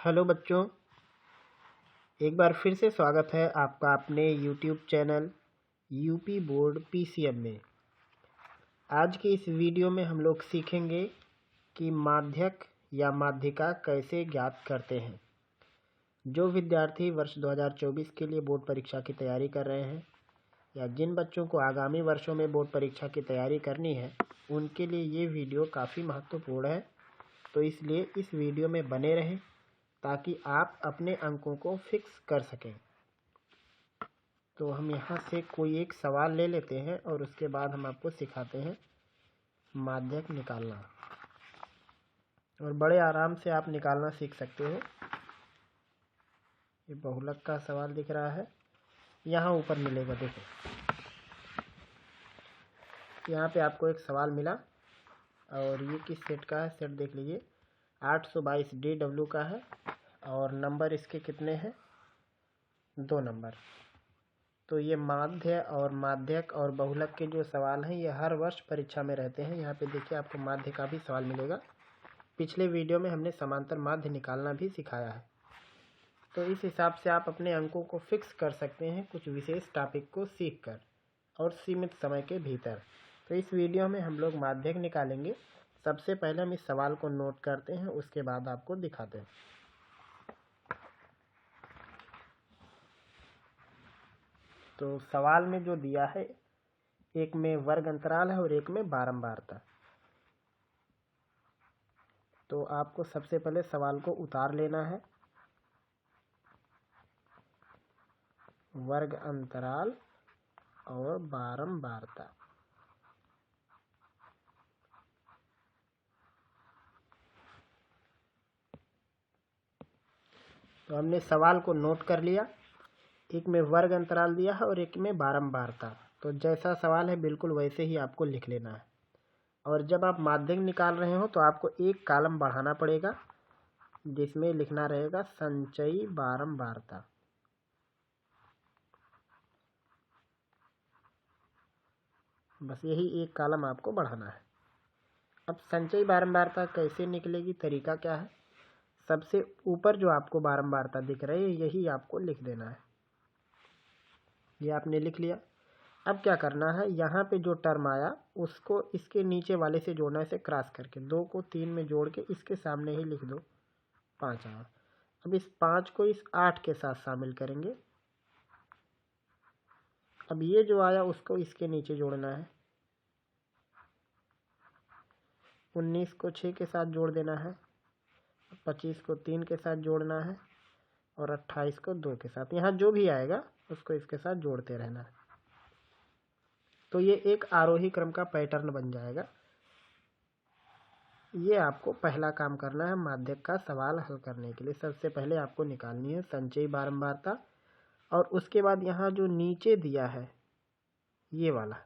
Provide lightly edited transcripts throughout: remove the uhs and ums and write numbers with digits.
Hello बच्चों, एक बार फिर से स्वागत है आपका अपने YouTube channel UP board PCM में। आज की इस वीडियो में हम लोग सीखेंगे कि माध्यक या माध्यिका कैसे ज्ञात करते हैं। जो विद्यार्थी वर्ष 2024 के लिए बोर्ड परीक्षा की तैयारी कर रहे हैं या जिन बच्चों को आगामी वर्षों में बोर्ड परीक्षा की तैयारी करनी है, उनके लिए ये वीडियो काफ़ी महत्वपूर्ण है। तो इसलिए इस वीडियो में बने रहें ताकि आप अपने अंकों को फिक्स कर सकें। तो हम यहाँ से कोई एक सवाल ले लेते हैं और उसके बाद हम आपको सिखाते हैं माध्यक निकालना, और बड़े आराम से आप निकालना सीख सकते हो। ये बहुलक का सवाल दिख रहा है, यहाँ ऊपर मिलेगा। देखो, यहाँ पे आपको एक सवाल मिला और ये किस सेट का है, सेट देख लीजिए। 822 DW का है और नंबर इसके कितने हैं, 2 नंबर। तो ये माध्य और माध्यक और बहुलक के जो सवाल हैं ये हर वर्ष परीक्षा में रहते हैं। यहाँ पे देखिए, आपको माध्य का भी सवाल मिलेगा। पिछले वीडियो में हमने समांतर माध्य निकालना भी सिखाया है। तो इस हिसाब से आप अपने अंकों को फिक्स कर सकते हैं कुछ विशेष टॉपिक को सीखकर और सीमित समय के भीतर। तो इस वीडियो में हम लोग माध्यक निकालेंगे। सबसे पहले हम इस सवाल को नोट करते हैं, उसके बाद आपको दिखाते हैं। तो सवाल में जो दिया है, एक में वर्ग अंतराल है और एक में बारंबारता। तो आपको सबसे पहले सवाल को उतार लेना है। वर्ग अंतराल और बारंबारता। तो हमने सवाल को नोट कर लिया। एक में वर्ग अंतराल दिया है और एक में बारंबारता। तो जैसा सवाल है बिल्कुल वैसे ही आपको लिख लेना है। और जब आप माध्यक निकाल रहे हो तो आपको एक कॉलम बढ़ाना पड़ेगा, जिसमें लिखना रहेगा संचयी बारंबारता। बस यही एक कॉलम आपको बढ़ाना है। अब संचयी बारंबारता कैसे निकलेगी, तरीका क्या है। सबसे ऊपर जो आपको बारंबारता दिख रही है यही आपको लिख देना है। ये आपने लिख लिया। अब क्या करना है, यहाँ पे जो टर्म आया उसको इसके नीचे वाले से जोड़ना है, इसे क्रॉस करके 2 को 3 में जोड़ के इसके सामने ही लिख दो 5 आया। अब इस 5 को इस 8 के साथ शामिल करेंगे। अब ये जो आया उसको इसके नीचे जोड़ना है। 19 को 6 के साथ जोड़ देना है, 25 को 3 के साथ जोड़ना है और 28 को 2 के साथ। यहाँ जो भी आएगा उसको इसके साथ जोड़ते रहना है। तो ये एक आरोही क्रम का पैटर्न बन जाएगा। ये आपको पहला काम करना है माध्यक का सवाल हल करने के लिए। सबसे पहले आपको निकालनी है संचयी बारंबारता, और उसके बाद यहाँ जो नीचे दिया है ये वाला,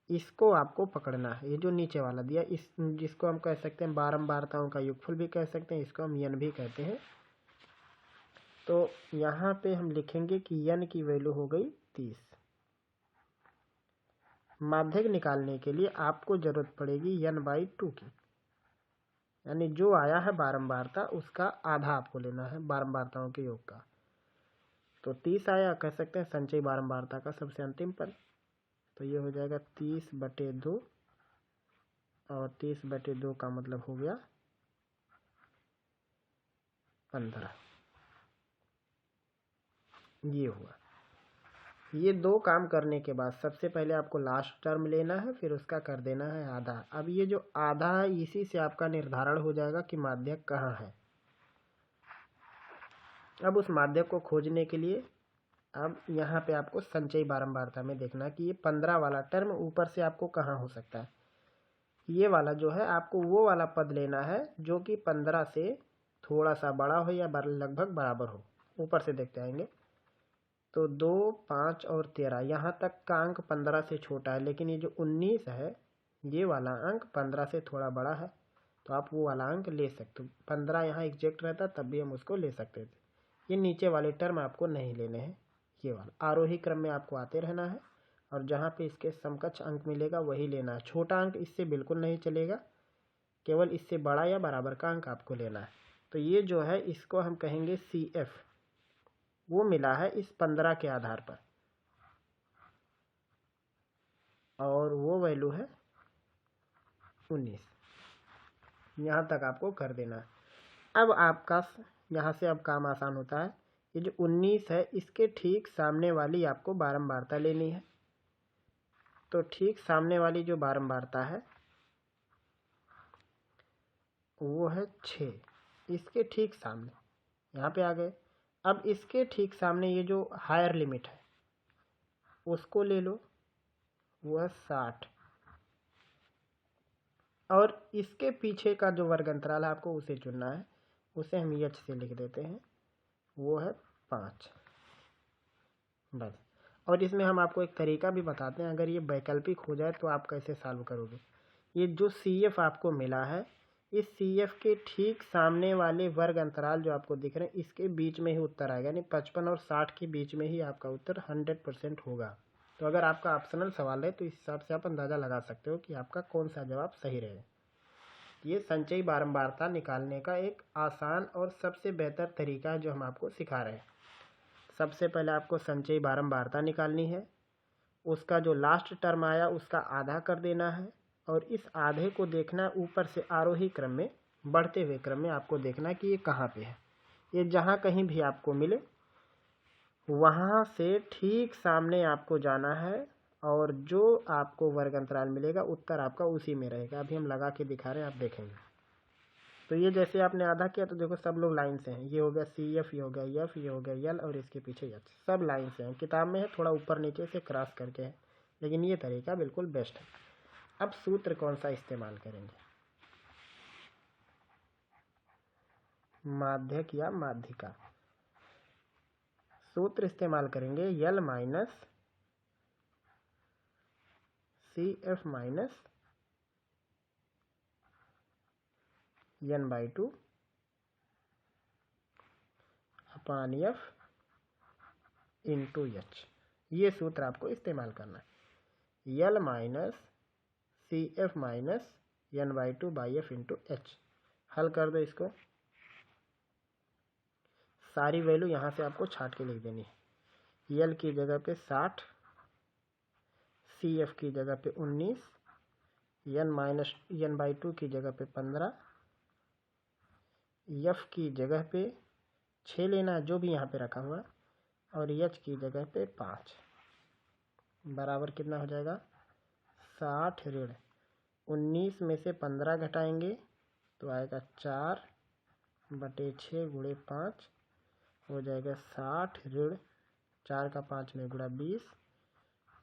इसको आपको पकड़ना है। ये जो नीचे वाला दिया, इस जिसको हम कह सकते हैं बारंबारताओं का योगफल भी कह सकते हैं, इसको हम यन भी कहते हैं। तो यहाँ पे हम लिखेंगे कि यन की वैल्यू हो गई 30। माध्यक निकालने के लिए आपको जरूरत पड़ेगी n/2 की, यानी जो आया है बारंबारता उसका आधा आपको लेना है बारंबारताओं के योग का। तो 30 आया, कह सकते हैं संचयी बारंबारता का सबसे अंतिम पद। तो ये हो जाएगा 30/2, और 30/2 का मतलब हो गया 15। ये हुआ। ये 2 काम करने के बाद सबसे पहले आपको लास्ट टर्म लेना है, फिर उसका कर देना है आधा। अब ये जो आधा है इसी से आपका निर्धारण हो जाएगा कि माध्यक कहाँ है। अब उस माध्यक को खोजने के लिए अब यहाँ पे आपको संचयी बारंबारता में देखना कि ये 15 वाला टर्म ऊपर से आपको कहाँ हो सकता है। ये वाला जो है आपको वो वाला पद लेना है जो कि 15 से थोड़ा सा बड़ा हो या लगभग बराबर हो। ऊपर से देखते आएंगे तो 2, 5 और 13, यहाँ तक का अंक 15 से छोटा है, लेकिन ये जो 19 है ये वाला अंक 15 से थोड़ा बड़ा है। तो आप वो वाला अंक ले सकते हो। 15 यहाँ एग्जैक्ट रहता तब भी हम उसको ले सकते थे। ये नीचे वाले टर्म आपको नहीं लेने हैं। ये वाला आरोही क्रम में आपको आते रहना है, और जहाँ पे इसके समकक्ष अंक मिलेगा वही लेना है। छोटा अंक इससे बिल्कुल नहीं चलेगा, केवल इससे बड़ा या बराबर का अंक आपको लेना है। तो ये जो है इसको हम कहेंगे CF, वो मिला है इस 15 के आधार पर, और वो वैल्यू है 19। यहाँ तक आपको कर देना है। अब आपका यहाँ से अब काम आसान होता है। ये जो 19 है इसके ठीक सामने वाली आपको बारंबारता लेनी है। तो ठीक सामने वाली जो बारंबारता है वो है 6, इसके ठीक सामने, यहाँ पे आ गए। अब इसके ठीक सामने ये जो हायर लिमिट है उसको ले लो, वो है 60, और इसके पीछे का जो वर्ग अंतराल है आपको उसे चुनना है, उसे हम H से लिख देते हैं, वो है 5 बस। और इसमें हम आपको एक तरीका भी बताते हैं, अगर ये वैकल्पिक हो जाए तो आप कैसे सॉल्व करोगे। ये जो CF आपको मिला है, इस CF के ठीक सामने वाले वर्ग अंतराल जो आपको दिख रहे हैं इसके बीच में ही उत्तर आएगा, यानी 55 और 60 के बीच में ही आपका उत्तर 100% होगा। तो अगर आपका ऑप्शनल सवाल है तो इस हिसाब से आप अंदाज़ा लगा सकते हो कि आपका कौन सा जवाब सही रहेगा। ये संचयी बारंबारता निकालने का एक आसान और सबसे बेहतर तरीका है जो हम आपको सिखा रहे हैं। सबसे पहले आपको संचयी बारंबारता निकालनी है, उसका जो लास्ट टर्म आया उसका आधा कर देना है, और इस आधे को देखना ऊपर से आरोही क्रम में, बढ़ते हुए क्रम में आपको देखना कि ये कहाँ पे है। ये जहाँ कहीं भी आपको मिले वहाँ से ठीक सामने आपको जाना है, और जो आपको वर्ग अंतराल मिलेगा उत्तर आपका उसी में रहेगा। अभी हम लगा के दिखा रहे हैं, आप देखेंगे। तो ये जैसे आपने आधा किया तो देखो सब लोग लाइन से हैं, ये हो गया CF, ये हो गया F, ये हो गया L, और इसके पीछे H, सब लाइन से हैं। किताब में है थोड़ा ऊपर नीचे से क्रॉस करके है, लेकिन ये तरीका बिल्कुल बेस्ट है। अब सूत्र कौन सा इस्तेमाल करेंगे, माध्यक या माध्यिका। सूत्र इस्तेमाल करेंगे L minus CF minus N/2 अपान F इंटू H। ये सूत्र आपको इस्तेमाल करना है, L minus CF minus N/2 by F into H। हल कर दो इसको, सारी वैल्यू यहाँ से आपको छाट के लिख देनी है। L की जगह पे 60, CF की जगह पे 19, N/2 की जगह पे 15, F की जगह पे 6 लेना है जो भी यहाँ पे रखा हुआ, और H की जगह पे 5, बराबर कितना हो जाएगा 60 ऋण 19 में से 15 घटाएंगे तो आएगा 4/6 गुणे 5, हो जाएगा 60 ऋण 4 का 5 में गुणा 20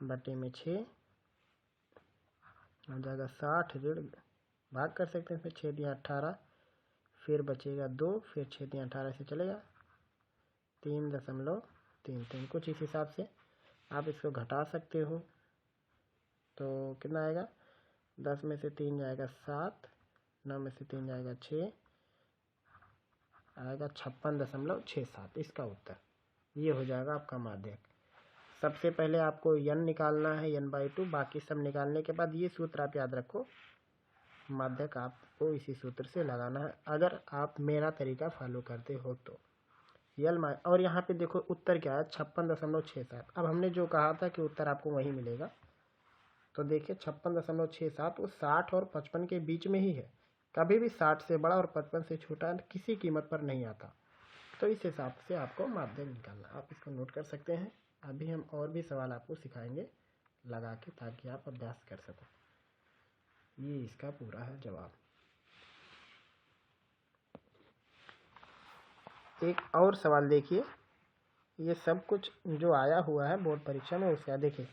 बटे में 6, हो जाएगा 60 ऋण, भाग कर सकते हैं, फिर 6 दिया 18, फिर बचेगा 2, फिर 6 दिया 18 से चलेगा 3.33। कुछ इस हिसाब से आप इसको घटा सकते हो, तो कितना आएगा 10 में से 3 जाएगा 7, 9 में से 3 जाएगा 6, आएगा 56.67। इसका उत्तर ये हो जाएगा आपका माध्यक। सबसे पहले आपको n निकालना है, N/2, बाकी सब निकालने के बाद ये सूत्र आप याद रखो, माध्यक आपको इसी सूत्र से लगाना है अगर आप मेरा तरीका फॉलो करते हो तो। और यहाँ पे देखो उत्तर क्या है 56.67। अब हमने जो कहा था कि उत्तर आपको वही मिलेगा, तो देखिए 56.67 वो 60 और 55 के बीच में ही है, कभी भी 60 से बड़ा और 55 से छोटा किसी कीमत पर नहीं आता। तो इस हिसाब से आपको माध्यक निकालना, आप इसको नोट कर सकते हैं। अभी हम और भी सवाल आपको सिखाएंगे लगा के, ताकि आप अभ्यास कर सको। ये इसका पूरा है जवाब। एक और सवाल देखिए, ये सब कुछ जो आया हुआ है बोर्ड परीक्षा में उसका देखिए,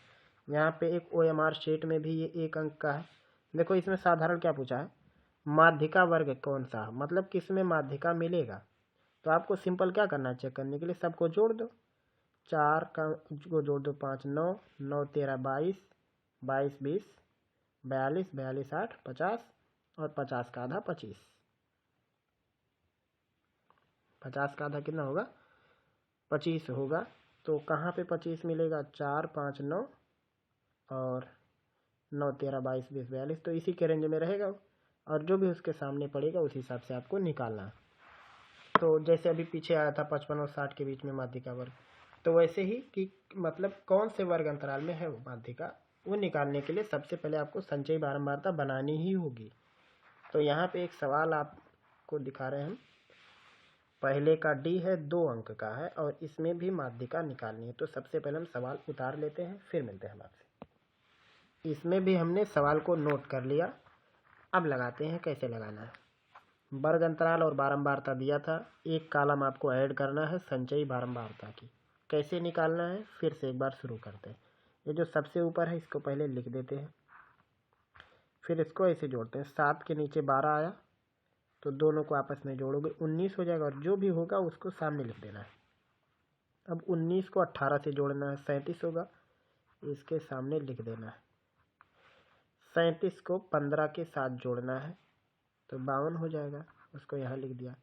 यहाँ पे एक OMR शीट में भी ये 1 अंक का है। देखो इसमें साधारण क्या पूछा है, माध्यिका वर्ग कौन सा, मतलब किस में माध्यिका मिलेगा। तो आपको सिंपल क्या करना है, चेक करने के लिए सबको जोड़ दो, 4 का को जोड़ दो 5 9, 9 13 22, 22 20, 42 42 8 50, और 50 का आधा 25। 50 का आधा कितना होगा 25 होगा। तो कहाँ पे 25 मिलेगा, 4 5 9 और 9 13 22 20 42, तो इसी के रेंज में रहेगा, और जो भी उसके सामने पड़ेगा उस हिसाब से आपको निकालना है। तो जैसे अभी पीछे आया था 55 और 60 के बीच में माध्यिका वर्ग, तो वैसे ही कि मतलब कौन से वर्ग अंतराल में है वो माध्यिका, वो निकालने के लिए सबसे पहले आपको संचयी बारंबारता बनानी ही होगी। तो यहाँ पे एक सवाल आपको दिखा रहे हैं, पहले का डी है 2 अंक का है और इसमें भी माध्यिका निकालनी है। तो सबसे पहले हम सवाल उतार लेते हैं, फिर मिलते हैं हम आपसे। इसमें भी हमने सवाल को नोट कर लिया, अब लगाते हैं कैसे लगाना है। वर्ग अंतराल और बारंबारता दिया था, एक कॉलम आपको ऐड करना है संचयी बारंबारता की। कैसे निकालना है फिर से एक बार शुरू करते हैं। ये जो सबसे ऊपर है इसको पहले लिख देते हैं, फिर इसको ऐसे जोड़ते हैं। 7 के नीचे 12 आया तो दोनों को आपस में जोड़ोगे 19 हो जाएगा, और जो भी होगा उसको सामने लिख देना है। अब 19 को 18 से जोड़ना है, 37 होगा, इसके सामने लिख देना है। 37 को 15 के साथ जोड़ना है तो 52 हो जाएगा, उसको यहाँ लिख दिया।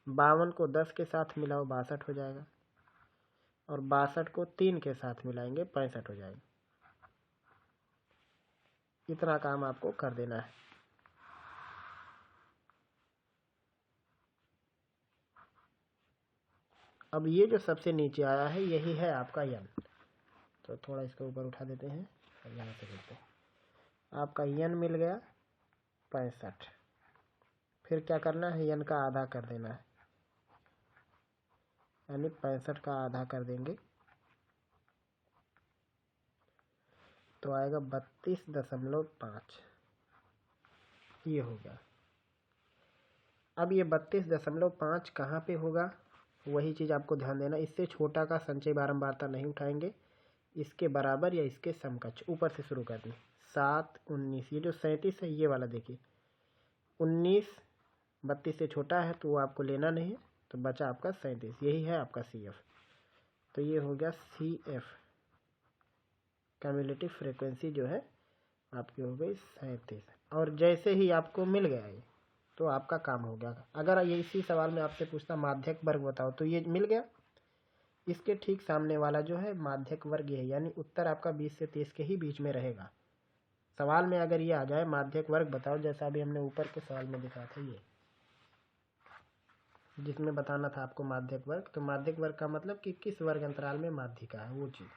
52 को 10 के साथ मिलाओ 62 हो जाएगा, और 62 को 3 के साथ मिलाएंगे 65 हो जाएगा। इतना काम आपको कर देना है। अब ये जो सबसे नीचे आया है यही है आपका यन, तो थोड़ा इसको ऊपर उठा देते हैं और यहाँ से देखते हैं। आपका यन मिल गया 65। फिर क्या करना है, यन का आधा कर देना है, यानी 65 का आधा कर देंगे तो आएगा 32.5। ये हो गया। अब ये 32.5 कहाँ पे होगा, वही चीज़ आपको ध्यान देना। इससे छोटा का संचयी बारंबारता नहीं उठाएंगे, इसके बराबर या इसके समकक्ष ऊपर से शुरू करनी। 7, 19, ये जो 37 है ये वाला देखिए, 19 32 से छोटा है तो वो आपको लेना नहीं है, तो बचा आपका 37, यही है आपका CF। तो ये हो गया CF, क्यूमुलेटिव फ्रीक्वेंसी जो है आपकी हो गई 37। और जैसे ही आपको मिल गया ये तो आपका काम हो गया। अगर ये इसी सवाल में आपसे पूछता माध्यक वर्ग बताओ, तो ये मिल गया। इसके ठीक सामने वाला जो है माध्यक वर्ग है, यानी उत्तर आपका 20 से 30 के ही बीच में रहेगा। सवाल में अगर ये आ जाए माध्यक वर्ग बताओ, जैसा अभी हमने ऊपर के सवाल में दिखा था ये, जिसमें बताना था आपको माध्यक वर्ग, तो माध्यक वर्ग का मतलब कि किस वर्ग अंतराल में माध्यिका है वो चीज़।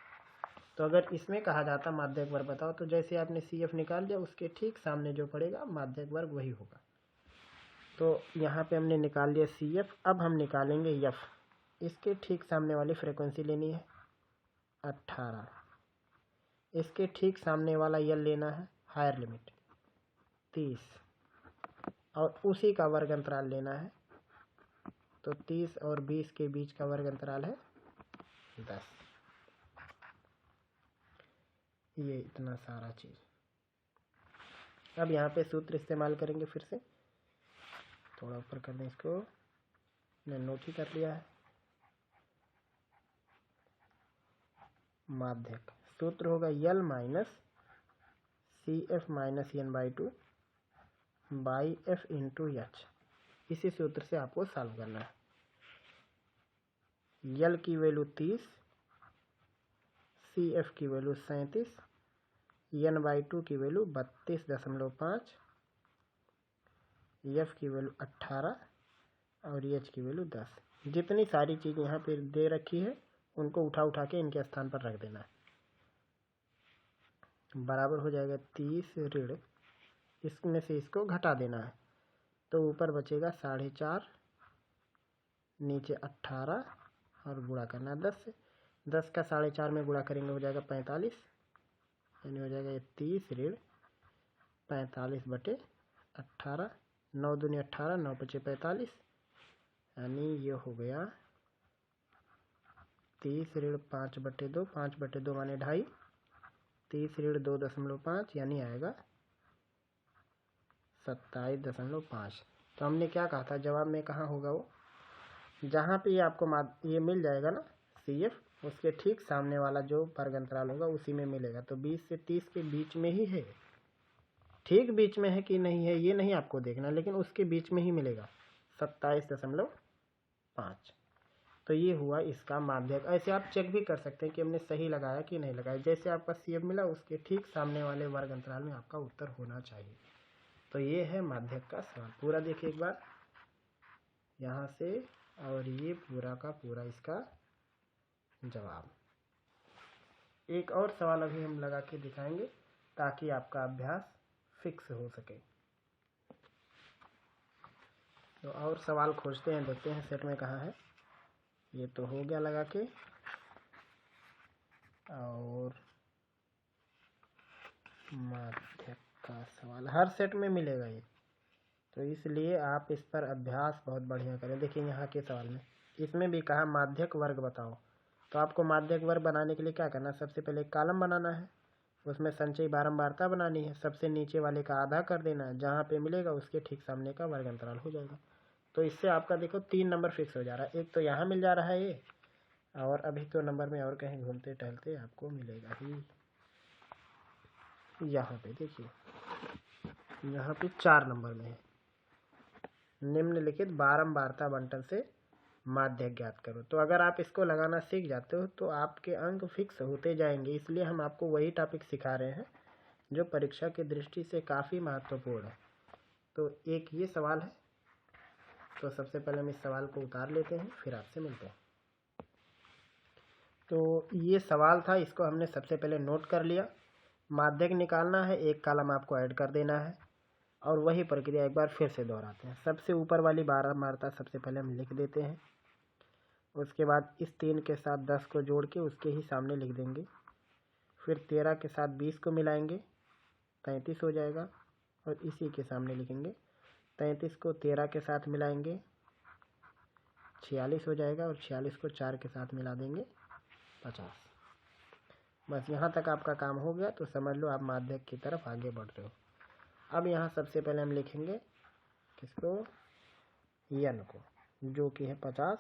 तो अगर इसमें कहा जाता माध्यक वर्ग बताओ, तो जैसे आपने CF निकाल दिया उसके ठीक सामने जो पड़ेगा माध्यक वर्ग वही होगा। तो यहाँ पे हमने निकाल लिया CF। अब हम निकालेंगे F। इसके ठीक सामने वाली फ्रीक्वेंसी लेनी है 18। इसके ठीक सामने वाला यल लेना है हायर लिमिट 30, और उसी का वर्ग अंतराल लेना है। तो 30 और 20 के बीच का वर्ग अंतराल है 10। ये इतना सारा चीज़। अब यहाँ पे सूत्र इस्तेमाल करेंगे, फिर से थोड़ा ऊपर कर दें इसको, मैंने नोट ही कर लिया है। माध्यक सूत्र होगा L minus CF minus n/2 by F into H। इसी सूत्र से आपको सॉल्व करना है। यल की वैल्यू 30, CF की वैल्यू 37, n/2 की वैल्यू 32.5, F की वैल्यू 18 और H की वैल्यू 10। जितनी सारी चीज़ यहाँ पे दे रखी है उनको उठा उठा के इनके स्थान पर रख देना है। बराबर हो जाएगा 30 ऋण, इसमें से इसको घटा देना है, तो ऊपर बचेगा 4.5, नीचे 18 और गुणा करना है 10 से। 10 का 4.5 में गुणा करेंगे हो जाएगा 45, यानी हो जाएगा 30 ऋण 45/18। 9 दूनी 18, 9 बचे 45, यानी ये हो गया 30 ऋण 5/2, 5/2 माने 2.5, 30 ऋण 2.5 यानी आएगा 27.5। तो हमने क्या कहा था जवाब में, कहाँ होगा वो, जहाँ पे आपको ये मिल जाएगा ना CF, उसके ठीक सामने वाला जो वर्ग अंतराल होगा उसी में मिलेगा। तो 20 से 30 के बीच में ही है, ठीक बीच में है कि नहीं है ये नहीं आपको देखना, लेकिन उसके बीच में ही मिलेगा 27.5। तो ये हुआ इसका माध्यक। ऐसे आप चेक भी कर सकते हैं कि हमने सही लगाया कि नहीं लगाया। जैसे आपका CF मिला उसके ठीक सामने वाले वर्ग अंतराल में आपका उत्तर होना चाहिए। तो ये है माध्यक का सवाल। पूरा देखिए एक बार, यहाँ से और ये पूरा का पूरा इसका जवाब। एक और सवाल अभी हम लगा के दिखाएंगे ताकि आपका अभ्यास फिक्स हो सके। तो और सवाल खोजते हैं, देखते हैं सेट में कहाँ है। ये तो हो गया लगा के, और माध्यक का सवाल हर सेट में मिलेगा ये, तो इसलिए आप इस पर अभ्यास बहुत बढ़िया करें। देखिए यहाँ के सवाल में इसमें भी कहा माध्यक वर्ग बताओ। तो आपको माध्यक वर्ग बनाने के लिए क्या करना है, सबसे पहले एक कॉलम बनाना है, उसमें संचयी बारंबारता बनानी है, सबसे नीचे वाले का आधा कर देना है, जहाँ पे मिलेगा उसके ठीक सामने का वर्ग अंतराल हो जाएगा। तो इससे आपका देखो 3 नंबर फिक्स हो जा रहा है। एक तो यहाँ मिल जा रहा है ये, और अभी तो नंबर में और कहीं घूमते टहलते आपको मिलेगा ही। यहाँ पे देखिए, यहाँ पे 4 नंबर में है, निम्नलिखित बारंबारता बंटन से माध्यक ज्ञात करो। तो अगर आप इसको लगाना सीख जाते हो तो आपके अंक फिक्स होते जाएंगे। इसलिए हम आपको वही टॉपिक सिखा रहे हैं जो परीक्षा की दृष्टि से काफ़ी महत्वपूर्ण है। तो एक ये सवाल है, तो सबसे पहले हम इस सवाल को उतार लेते हैं, फिर आपसे मिलते हैं। तो ये सवाल था, इसको हमने सबसे पहले नोट कर लिया। माध्यक निकालना है, एक कॉलम आपको ऐड कर देना है, और वही प्रक्रिया एक बार फिर से दोहराते हैं। सबसे ऊपर वाली बारंबारता सबसे पहले हम लिख देते हैं, उसके बाद इस 3 के साथ 10 को जोड़ के उसके ही सामने लिख देंगे, फिर 13 के साथ 20 को मिलाएंगे, 33 हो जाएगा, और इसी के सामने लिखेंगे 33 को 13 के साथ मिलाएंगे, 46 हो जाएगा, और 46 को 4 के साथ मिला देंगे 50। बस यहाँ तक आपका काम हो गया, तो समझ लो आप माध्यक की तरफ आगे बढ़ रहे हो। अब यहाँ सबसे पहले हम लिखेंगे किसको, n को, जो कि है 50,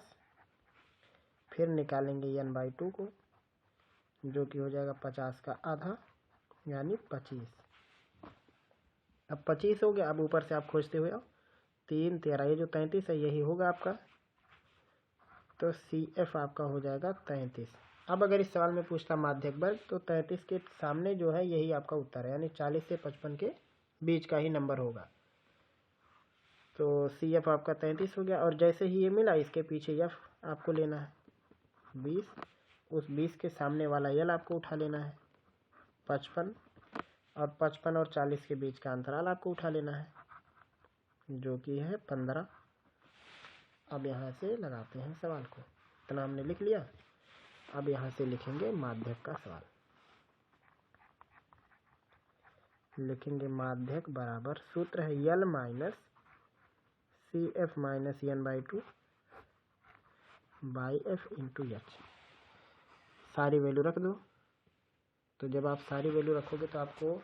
फिर निकालेंगे n/2 को, जो कि हो जाएगा 50 का आधा यानी 25। अब 25 हो गया। अब ऊपर से आप खोजते हुए आओ, 3 13, ये जो 33 है यही होगा आपका, तो CF आपका हो जाएगा 33। अब अगर इस सवाल में पूछता माध्यक वर्ग, तो 33 के सामने जो है यही आपका उत्तर है, यानी 40 से 55 के बीच का ही नंबर होगा। तो CF आपका 33 हो गया, और जैसे ही ये मिला इसके पीछे F आपको लेना है 20, उस 20 के सामने वाला L आपको उठा लेना है 55, और 55 और 40 के बीच का अंतराल आपको उठा लेना है, जो कि है 15। अब यहाँ से लगाते हैं सवाल को, इतना हमने लिख लिया। अब यहाँ से लिखेंगे माध्यक का सवाल। लिखेंगे माध्यक बराबर, सूत्र है L minus CF minus n/2 by F into H। सारी वैल्यू रख दो। तो जब आप सारी वैल्यू रखोगे तो आपको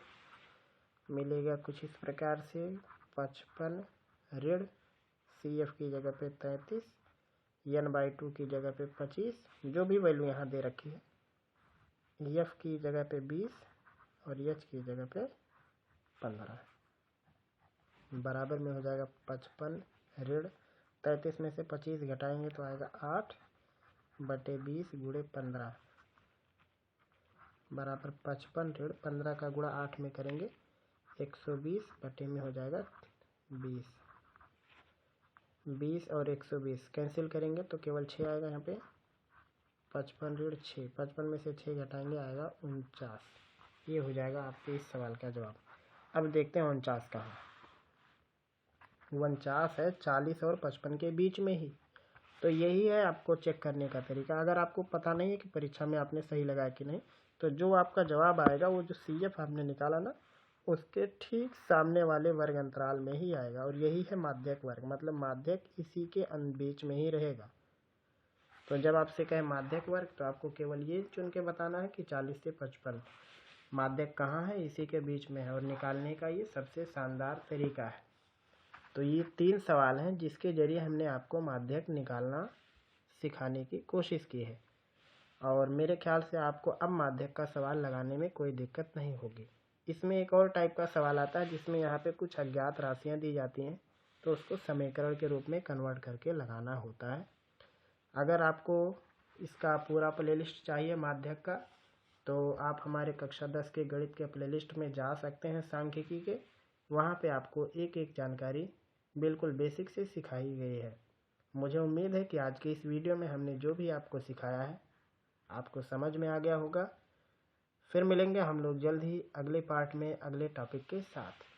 मिलेगा कुछ इस प्रकार से, 55 ऋण CF की जगह पे 33, n/2 की जगह पे 25, जो भी वैल्यू यहाँ दे रखी है, F की जगह पे 20 और H की जगह पे 15, बराबर में हो जाएगा 55 ऋण 33 में से 25 घटाएंगे तो आएगा 8/20 गुणे 15, बराबर 55 ऋण 15 का गुणा 8 में करेंगे 120 बटे में हो जाएगा 20। 20 और 120 कैंसिल करेंगे तो केवल 6 आएगा यहाँ पे, 55 ऋण 6, 55 में से 6 घटाएंगे आएगा 49। ये हो जाएगा आपके इस सवाल का जवाब। अब देखते हैं 49 कहाँ, 49 है 40 और 55 के बीच में ही। तो यही है आपको चेक करने का तरीका। अगर आपको पता नहीं है कि परीक्षा में आपने सही लगाया कि नहीं, तो जो आपका जवाब आएगा वो जो CF आपने निकाला ना, उसके ठीक सामने वाले वर्ग अंतराल में ही आएगा, और यही है माध्यक वर्ग, मतलब माध्यक इसी के बीच में ही रहेगा। तो जब आपसे कहे माध्यक वर्ग, तो आपको केवल ये चुन के बताना है कि 40 से 55 माध्यक कहाँ है, इसी के बीच में है, और निकालने का ये सबसे शानदार तरीका है। तो ये 3 सवाल हैं जिसके जरिए हमने आपको माध्यक निकालना सिखाने की कोशिश की है, और मेरे ख्याल से आपको अब माध्यक का सवाल लगाने में कोई दिक्कत नहीं होगी। इसमें एक और टाइप का सवाल आता है जिसमें यहाँ पे कुछ अज्ञात राशियाँ दी जाती हैं, तो उसको समीकरण के रूप में कन्वर्ट करके लगाना होता है। अगर आपको इसका पूरा प्लेलिस्ट चाहिए माध्यक का, तो आप हमारे कक्षा 10 के गणित के प्लेलिस्ट में जा सकते हैं, सांख्यिकी के। वहाँ पे आपको एक एक जानकारी बिल्कुल बेसिक से सिखाई गई है। मुझे उम्मीद है कि आज के इस वीडियो में हमने जो भी आपको सिखाया है आपको समझ में आ गया होगा। फिर मिलेंगे हम लोग जल्द ही अगले पार्ट में अगले टॉपिक के साथ।